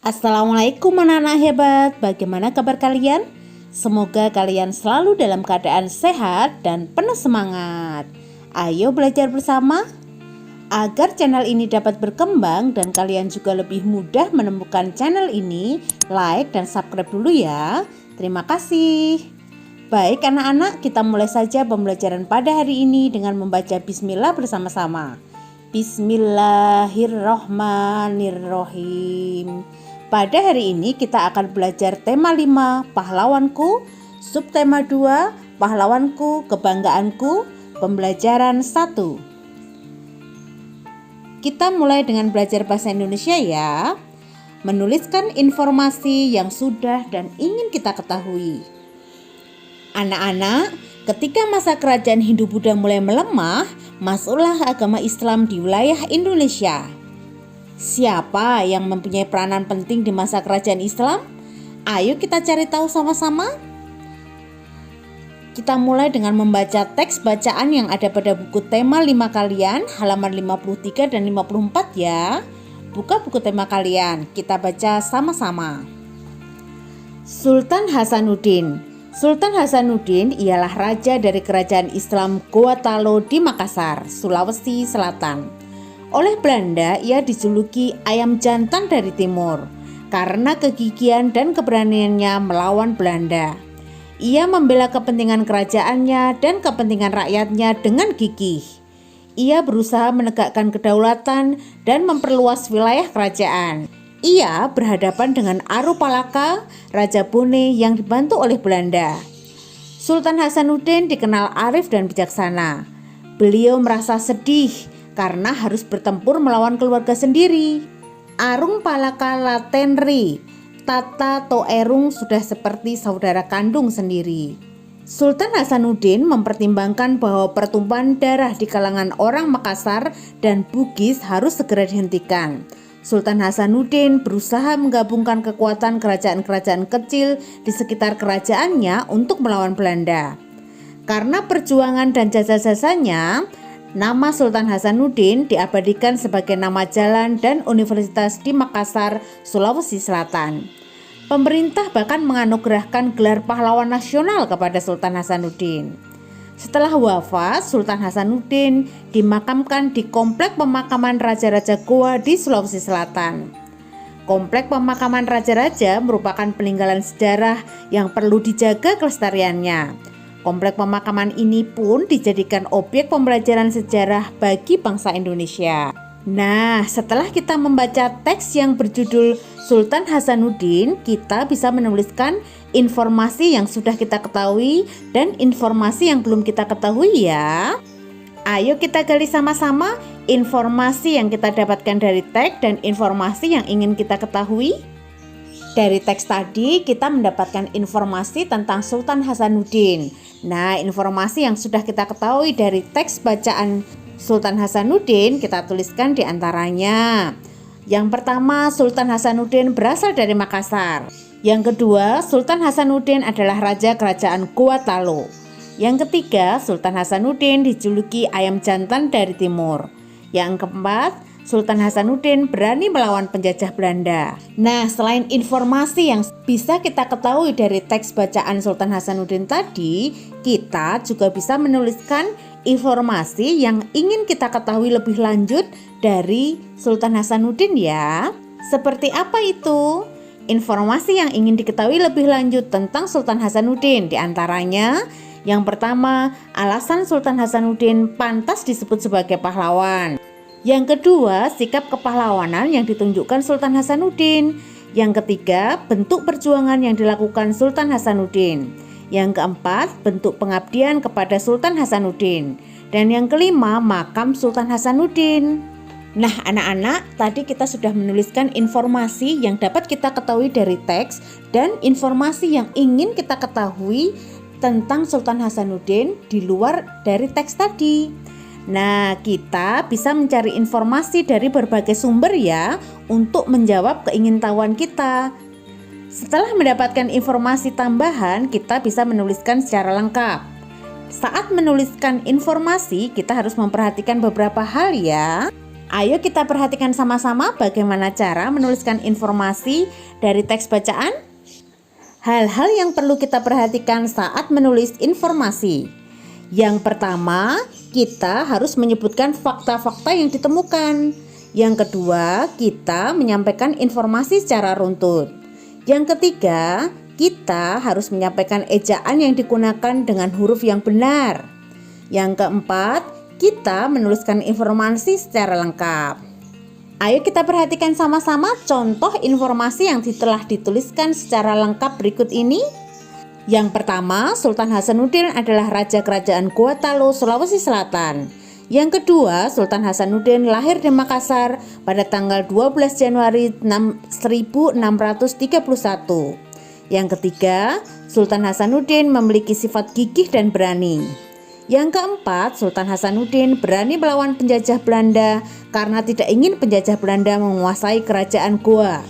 Assalamualaikum anak-anak hebat, bagaimana kabar kalian? Semoga kalian selalu dalam keadaan sehat dan penuh semangat. Ayo belajar bersama. Agar channel ini dapat berkembang dan kalian juga lebih mudah menemukan channel ini, like dan subscribe dulu ya. Terima kasih. Baik anak-anak, kita mulai saja pembelajaran pada hari ini dengan membaca bismillah bersama-sama. Bismillahirrohmanirrohim. Pada hari ini kita akan belajar tema 5, pahlawanku, subtema 2, pahlawanku, kebanggaanku, pembelajaran 1. Kita mulai dengan belajar bahasa Indonesia ya. Menuliskan informasi yang sudah dan ingin kita ketahui. Anak-anak, ketika masa kerajaan Hindu-Buddha mulai melemah, masuklah agama Islam di wilayah Indonesia. Siapa yang mempunyai peranan penting di masa kerajaan Islam? Ayo kita cari tahu sama-sama. Kita mulai dengan membaca teks bacaan yang ada pada buku tema 5 kalian, halaman 53 dan 54 ya. Buka buku tema kalian, kita baca sama-sama. Sultan Hasanuddin. Sultan Hasanuddin ialah raja dari kerajaan Islam Gorontalo di Makassar, Sulawesi Selatan. Oleh Belanda, ia dijuluki ayam jantan dari timur karena kegigihan dan keberaniannya melawan Belanda. Ia membela kepentingan kerajaannya dan kepentingan rakyatnya dengan gigih. Ia berusaha menegakkan kedaulatan dan memperluas wilayah kerajaan. Ia berhadapan dengan Arupalaka, Raja Bone yang dibantu oleh Belanda. Sultan Hasanuddin dikenal arif dan bijaksana. Beliau merasa sedih karena harus bertempur melawan keluarga sendiri. Arung Palaka Latenri, Tata Toerung sudah seperti saudara kandung sendiri. Sultan Hasanuddin mempertimbangkan bahwa pertumpahan darah di kalangan orang Makassar dan Bugis harus segera dihentikan. Sultan Hasanuddin berusaha menggabungkan kekuatan kerajaan-kerajaan kecil di sekitar kerajaannya untuk melawan Belanda. Karena perjuangan dan jasa-jasanya, nama Sultan Hasanuddin diabadikan sebagai nama jalan dan universitas di Makassar, Sulawesi Selatan. Pemerintah bahkan menganugerahkan gelar pahlawan nasional kepada Sultan Hasanuddin. Setelah wafat, Sultan Hasanuddin dimakamkan di Komplek Pemakaman Raja-Raja Goa di Sulawesi Selatan. Komplek Pemakaman Raja-Raja merupakan peninggalan sejarah yang perlu dijaga kelestariannya. Komplek pemakaman ini pun dijadikan objek pembelajaran sejarah bagi bangsa Indonesia. Nah, setelah kita membaca teks yang berjudul Sultan Hasanuddin, kita bisa menuliskan informasi yang sudah kita ketahui dan informasi yang belum kita ketahui ya. Ayo kita gali sama-sama informasi yang kita dapatkan dari teks dan informasi yang ingin kita ketahui. Dari teks tadi kita mendapatkan informasi tentang Sultan Hasanuddin. Nah, informasi yang sudah kita ketahui dari teks bacaan Sultan Hasanuddin kita tuliskan di antaranya. Yang pertama, Sultan Hasanuddin berasal dari Makassar. Yang kedua, Sultan Hasanuddin adalah raja kerajaan Gorontalo. Yang ketiga, Sultan Hasanuddin dijuluki ayam jantan dari timur. Yang keempat, Sultan Hasanuddin berani melawan penjajah Belanda. Nah, selain informasi yang bisa kita ketahui dari teks bacaan Sultan Hasanuddin tadi, kita juga bisa menuliskan informasi yang ingin kita ketahui lebih lanjut dari Sultan Hasanuddin ya. Seperti apa itu? Informasi yang ingin diketahui lebih lanjut tentang Sultan Hasanuddin di antaranya, yang pertama, alasan Sultan Hasanuddin pantas disebut sebagai pahlawan. Yang kedua, sikap kepahlawanan yang ditunjukkan Sultan Hasanuddin. Yang ketiga, bentuk perjuangan yang dilakukan Sultan Hasanuddin. Yang keempat, bentuk pengabdian kepada Sultan Hasanuddin. Dan yang kelima, makam Sultan Hasanuddin. Nah anak-anak, tadi kita sudah menuliskan informasi yang dapat kita ketahui dari teks dan informasi yang ingin kita ketahui tentang Sultan Hasanuddin di luar dari teks tadi. Nah, kita bisa mencari informasi dari berbagai sumber ya untuk menjawab keingintahuan kita. Setelah mendapatkan informasi tambahan, kita bisa menuliskan secara lengkap. Saat menuliskan informasi, kita harus memperhatikan beberapa hal ya. Ayo kita perhatikan sama-sama bagaimana cara menuliskan informasi dari teks bacaan. Hal-hal yang perlu kita perhatikan saat menulis informasi. Yang pertama, kita harus menyebutkan fakta-fakta yang ditemukan. Yang kedua, kita menyampaikan informasi secara runtut. Yang ketiga, kita harus menyampaikan ejaan yang digunakan dengan huruf yang benar. Yang keempat, kita menuliskan informasi secara lengkap. Ayo kita perhatikan sama-sama contoh informasi yang telah dituliskan secara lengkap berikut ini. Yang pertama, Sultan Hasanuddin adalah Raja Kerajaan Gorontalo, Sulawesi Selatan. Yang kedua, Sultan Hasanuddin lahir di Makassar pada tanggal 12 Januari 1631. Yang ketiga, Sultan Hasanuddin memiliki sifat gigih dan berani. Yang keempat, Sultan Hasanuddin berani melawan penjajah Belanda karena tidak ingin penjajah Belanda menguasai kerajaan Goa.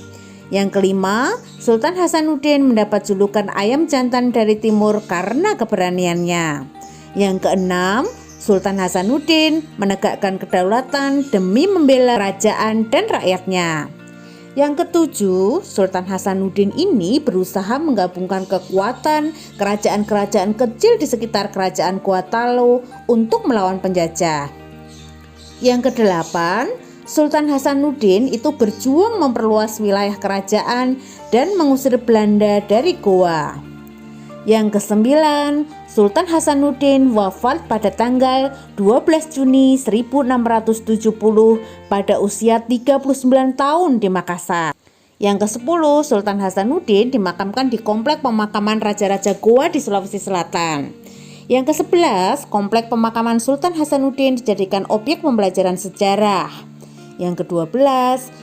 Yang kelima, Sultan Hasanuddin mendapat julukan ayam jantan dari timur karena keberaniannya. Yang keenam, Sultan Hasanuddin menegakkan kedaulatan demi membela kerajaan dan rakyatnya. Yang ketujuh, Sultan Hasanuddin ini berusaha menggabungkan kekuatan kerajaan-kerajaan kecil di sekitar kerajaan Gorontalo untuk melawan penjajah. Yang kedelapan, Sultan Hasanuddin itu berjuang memperluas wilayah kerajaan dan mengusir Belanda dari Goa. Yang kesembilan, Sultan Hasanuddin wafat pada tanggal 12 Juni 1670 pada usia 39 tahun di Makassar. Yang ke-10, Sultan Hasanuddin dimakamkan di komplek pemakaman Raja-Raja Goa di Sulawesi Selatan. Yang ke-11, komplek pemakaman Sultan Hasanuddin dijadikan objek pembelajaran sejarah. Yang ke-12,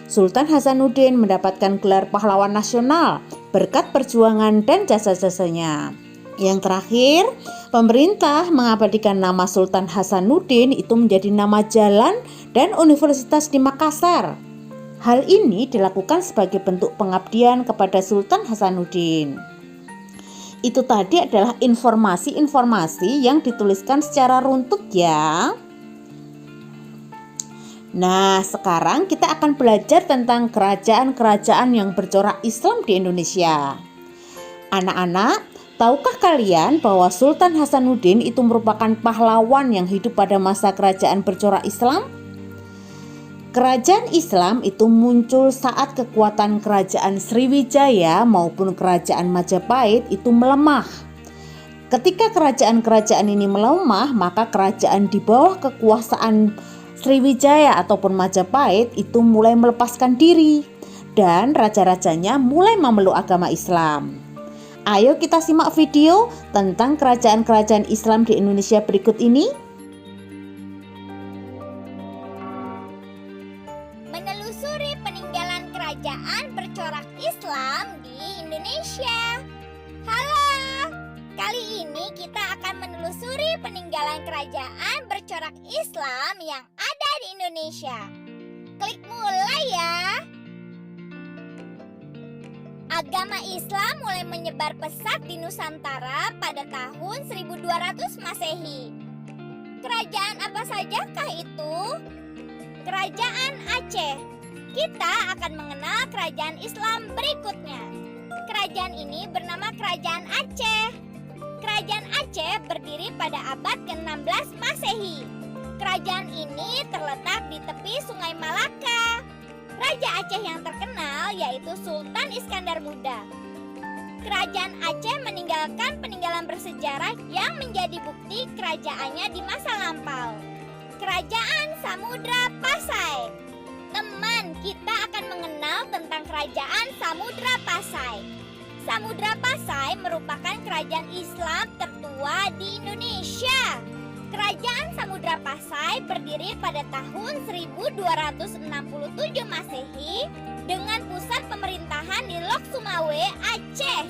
Sultan Hasanuddin mendapatkan gelar pahlawan nasional berkat perjuangan dan jasa-jasanya. Yang terakhir, pemerintah mengabadikan nama Sultan Hasanuddin itu menjadi nama jalan dan universitas di Makassar. Hal ini dilakukan sebagai bentuk pengabdian kepada Sultan Hasanuddin. Itu tadi adalah informasi-informasi yang dituliskan secara runtut ya. Nah, sekarang kita akan belajar tentang kerajaan-kerajaan yang bercorak Islam di Indonesia. Anak-anak, tahukah kalian bahwa Sultan Hasanuddin itu merupakan pahlawan yang hidup pada masa kerajaan bercorak Islam? Kerajaan Islam itu muncul saat kekuatan kerajaan Sriwijaya maupun kerajaan Majapahit itu melemah. Ketika kerajaan-kerajaan ini melemah, maka kerajaan di bawah kekuasaan Sriwijaya ataupun Majapahit itu mulai melepaskan diri dan raja-rajanya mulai memeluk agama Islam. Ayo kita simak video tentang kerajaan-kerajaan Islam di Indonesia berikut ini. Menelusuri peninggalan kerajaan bercorak Islam di Indonesia. Halo, kali ini kita akan menelusuri peninggalan kerajaan bercorak Islam yang ada di Indonesia. Klik mulai ya. Agama Islam mulai menyebar pesat di Nusantara pada tahun 1200 Masehi. Kerajaan apa sajakah itu? Kerajaan Aceh. Kita akan mengenal kerajaan Islam berikutnya. Kerajaan ini bernama Kerajaan Aceh. Kerajaan Aceh berdiri pada abad ke-16 Masehi. Kerajaan ini terletak di tepi Sungai Malaka. Raja Aceh yang terkenal yaitu Sultan Iskandar Muda. Kerajaan Aceh meninggalkan peninggalan bersejarah yang menjadi bukti kerajaannya di masa lampau. Kerajaan Samudra Pasai. Teman, kita akan mengenal tentang Kerajaan Samudra Pasai. Samudra Pasai merupakan kerajaan Islam tertua di Indonesia. Kerajaan Samudra Pasai berdiri pada tahun 1267 Masehi dengan pusat pemerintahan di Lok Sumawe, Aceh.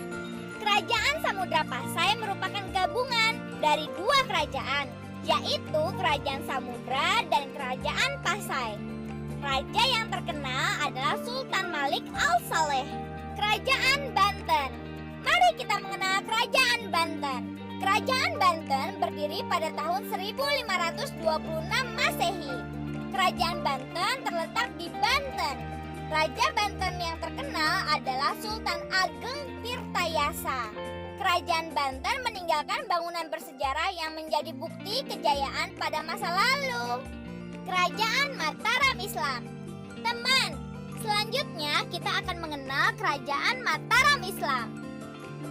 Kerajaan Samudra Pasai merupakan gabungan dari dua kerajaan, yaitu Kerajaan Samudra dan Kerajaan Pasai. Raja yang terkenal adalah Sultan Malik Al-Saleh. Kerajaan Banten. Mari kita mengenal Kerajaan Banten. Kerajaan Banten berdiri pada tahun 1526 Masehi. Kerajaan Banten terletak di Banten. Raja Banten yang terkenal adalah Sultan Ageng Tirtayasa. Kerajaan Banten meninggalkan bangunan bersejarah yang menjadi bukti kejayaan pada masa lalu. Kerajaan Mataram Islam. Teman, selanjutnya kita akan mengenal Kerajaan Mataram Islam.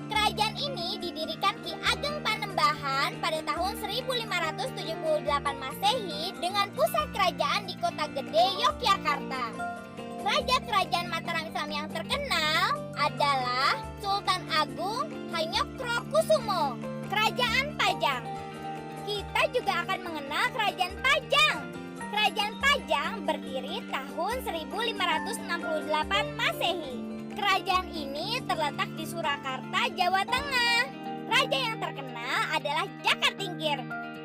Kerajaan ini didirikan Ki Ageng Panembahan pada tahun 1578 Masehi dengan pusat kerajaan di Kota Gede, Yogyakarta. Raja Kerajaan Mataram Islam yang terkenal adalah Sultan Agung Hanyokrokusumo. Kerajaan Pajang. Kita juga akan mengenal Kerajaan Pajang. Kerajaan Pajang berdiri tahun 1568 Masehi. Kerajaan ini terletak di Surakarta, Jawa Tengah. Raja yang terkenal adalah Jakatingkir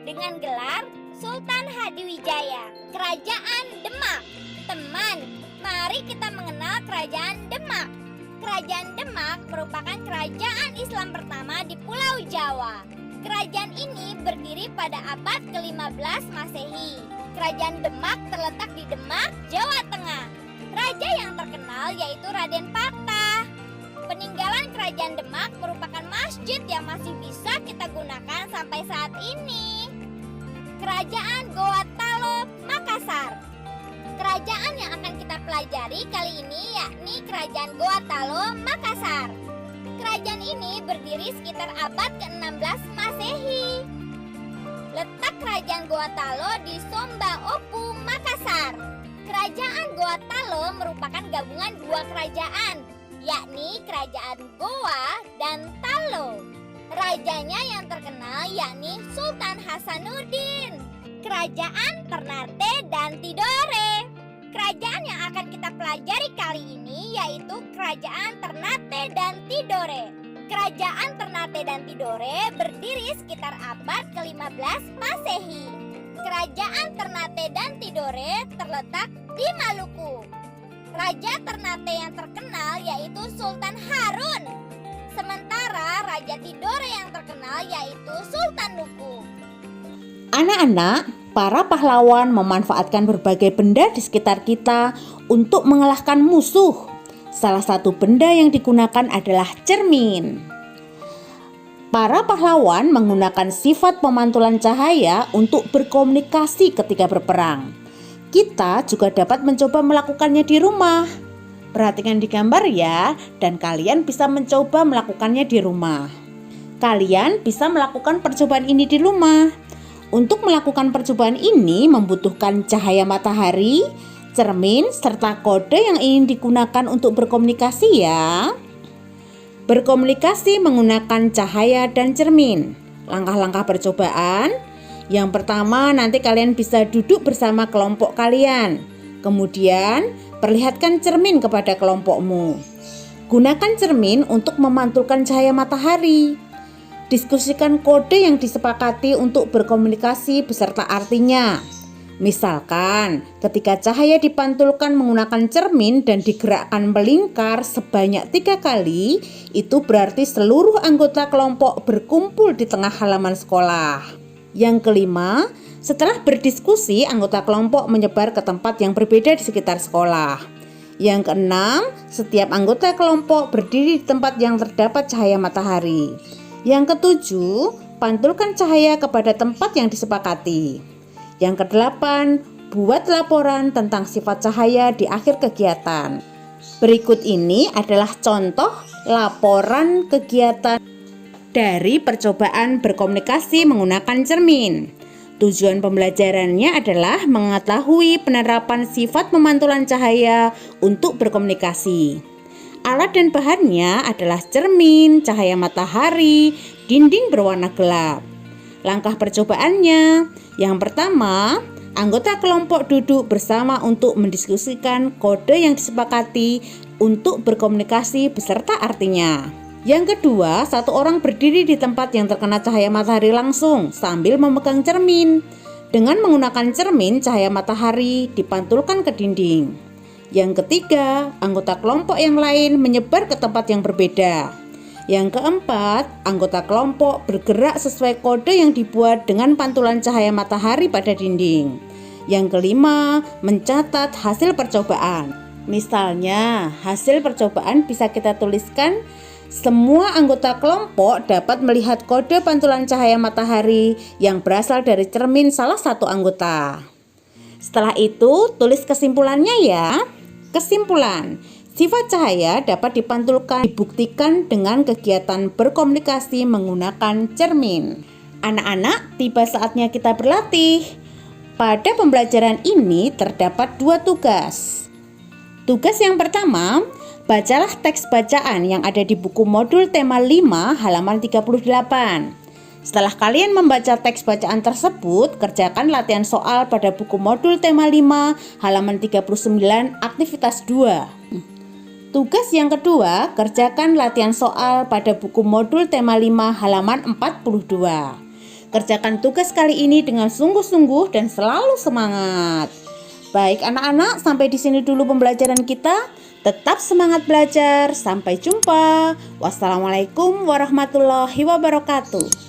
dengan gelar Sultan Hadiwijaya. Kerajaan Demak. Teman, mari kita mengenal Kerajaan Demak. Kerajaan Demak merupakan kerajaan Islam pertama di Pulau Jawa. Kerajaan ini berdiri pada abad ke-15 Masehi. Kerajaan Demak terletak di Demak, Jawa Tengah. Raja yang terkenal yaitu Raden Patah. Peninggalan Kerajaan Demak merupakan masjid yang masih bisa kita gunakan sampai saat ini. Kerajaan Goa Talo, Makassar. Kerajaan yang akan kita pelajari kali ini yakni Kerajaan Goa Talo, Makassar. Kerajaan ini berdiri sekitar abad ke-16 Masehi. Letak Kerajaan Goa Talo di Somba Opu, Makassar. Kerajaan Goa Talo merupakan gabungan dua kerajaan, yakni Kerajaan Goa dan Talo. Rajanya yang terkenal yakni Sultan Hasanuddin. Kerajaan Ternate dan Tidore. Kerajaan yang akan kita pelajari kali ini yaitu Kerajaan Ternate dan Tidore. Kerajaan Ternate dan Tidore berdiri sekitar abad ke-15 Masehi. Kerajaan Ternate dan Tidore terletak di Maluku. Raja Ternate yang terkenal yaitu Sultan Harun. Sementara Raja Tidore yang terkenal yaitu Sultan Nuku. Anak-anak, para pahlawan memanfaatkan berbagai benda di sekitar kita untuk mengalahkan musuh. Salah satu benda yang digunakan adalah cermin. Para pahlawan menggunakan sifat pemantulan cahaya untuk berkomunikasi ketika berperang. Kita juga dapat mencoba melakukannya di rumah. Perhatikan di gambar ya, dan kalian bisa mencoba melakukannya di rumah. Kalian bisa melakukan percobaan ini di rumah. Untuk melakukan percobaan ini membutuhkan cahaya matahari, cermin, serta kode yang ingin digunakan untuk berkomunikasi ya. Berkomunikasi menggunakan cahaya dan cermin. Langkah-langkah percobaan. Yang pertama, nanti kalian bisa duduk bersama kelompok kalian. Kemudian, perlihatkan cermin kepada kelompokmu. Gunakan cermin untuk memantulkan cahaya matahari. Diskusikan kode yang disepakati untuk berkomunikasi beserta artinya. Misalkan, ketika cahaya dipantulkan menggunakan cermin dan digerakkan melingkar sebanyak 3 kali, itu berarti seluruh anggota kelompok berkumpul di tengah halaman sekolah. Yang kelima, setelah berdiskusi, anggota kelompok menyebar ke tempat yang berbeda di sekitar sekolah. Yang keenam, setiap anggota kelompok berdiri di tempat yang terdapat cahaya matahari. Yang ketujuh, pantulkan cahaya kepada tempat yang disepakati. Yang kedelapan, buat laporan tentang sifat cahaya di akhir kegiatan. Berikut ini adalah contoh laporan kegiatan dari percobaan berkomunikasi menggunakan cermin. Tujuan pembelajarannya adalah mengetahui penerapan sifat pemantulan cahaya untuk berkomunikasi. Alat dan bahannya adalah cermin, cahaya matahari, dinding berwarna gelap. Langkah percobaannya, yang pertama, anggota kelompok duduk bersama untuk mendiskusikan kode yang disepakati untuk berkomunikasi beserta artinya. Yang kedua, satu orang berdiri di tempat yang terkena cahaya matahari langsung sambil memegang cermin. Dengan menggunakan cermin, cahaya matahari dipantulkan ke dinding. Yang ketiga, anggota kelompok yang lain menyebar ke tempat yang berbeda. Yang keempat, anggota kelompok bergerak sesuai kode yang dibuat dengan pantulan cahaya matahari pada dinding. Yang kelima, mencatat hasil percobaan. Misalnya, hasil percobaan bisa kita tuliskan, semua anggota kelompok dapat melihat kode pantulan cahaya matahari yang berasal dari cermin salah satu anggota. Setelah itu, tulis kesimpulannya ya. Kesimpulan, sifat cahaya dapat dibuktikan dengan kegiatan berkomunikasi menggunakan cermin. Anak-anak, tiba saatnya kita berlatih. Pada pembelajaran ini terdapat 2 tugas. Tugas yang pertama, bacalah teks bacaan yang ada di buku modul tema 5 halaman 38. Setelah kalian membaca teks bacaan tersebut, kerjakan latihan soal pada buku modul tema 5 halaman 39 aktivitas 2. Tugas yang kedua, kerjakan latihan soal pada buku modul tema 5 halaman 42. Kerjakan tugas kali ini dengan sungguh-sungguh dan selalu semangat. Baik anak-anak, sampai di sini dulu pembelajaran kita. Tetap semangat belajar. Sampai jumpa. Wassalamualaikum warahmatullahi wabarakatuh.